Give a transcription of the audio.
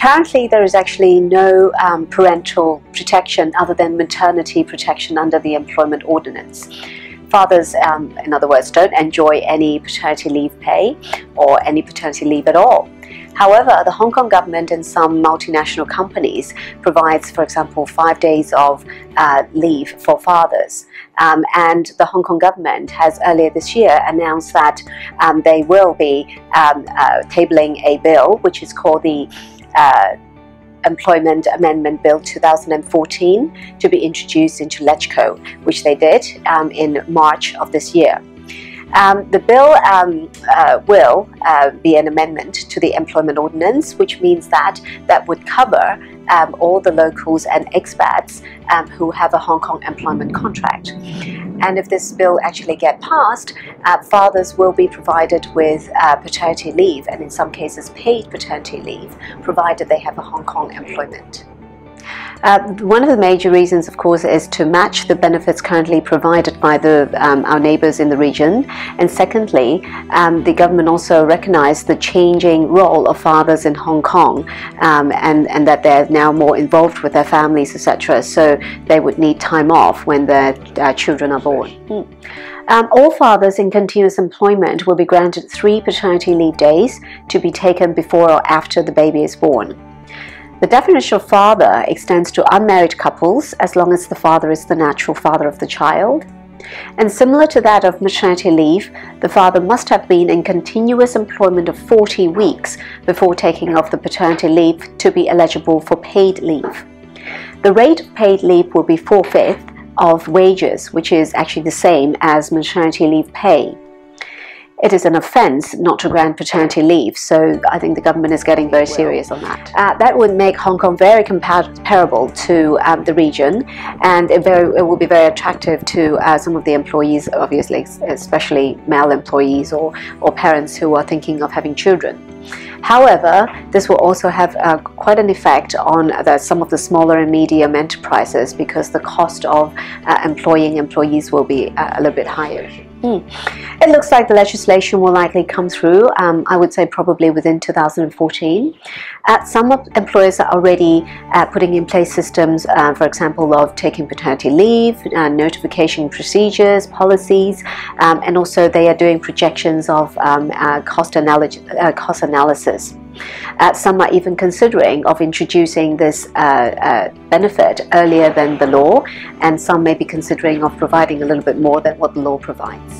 Currently, there is actually no parental protection other than maternity protection under the Employment Ordinance. Fathers, in other words, don't enjoy any paternity leave pay or any paternity leave at all. However, the Hong Kong government and some multinational companies provides, for example, 5 days of leave for fathers. And the Hong Kong government has earlier this year announced that they will be tabling a bill which is called the Employment Amendment Bill 2014 to be introduced into LegCo, which they did in March of this year. The bill will be an amendment to the Employment Ordinance, which means that would cover all the locals and expats who have a Hong Kong employment contract. And if this bill actually gets passed, fathers will be provided with paternity leave, and in some cases paid paternity leave, provided they have a Hong Kong employment. One of the major reasons, of course, is to match the benefits currently provided by our neighbours in the region. And secondly, the government also recognised the changing role of fathers in Hong Kong, and that they're now more involved with their families, etc. So they would need time off when their children are born. All fathers in continuous employment will be granted 3 paternity leave days to be taken before or after the baby is born. The definition of father extends to unmarried couples as long as the father is the natural father of the child. And similar to that of maternity leave, the father must have been in continuous employment of 40 weeks before taking off the paternity leave to be eligible for paid leave. The rate of paid leave will be 4/5 of wages, which is actually the same as maternity leave pay. It is an offence not to grant paternity leave, so I think the government is getting very serious on that. That would make Hong Kong very comparable to the region, and it will be very attractive to some of the employees, obviously, especially male employees or parents who are thinking of having children. However, this will also have quite an effect on some of the smaller and medium enterprises, because the cost of employing employees will be a little bit higher. It looks like the legislation will likely come through, I would say probably within 2014. Some employers are already putting in place systems, for example, of taking paternity leave, notification procedures, policies, and also they are doing projections of cost analysis. Some are even considering of introducing this benefit earlier than the law, and some may be considering of providing a little bit more than what the law provides.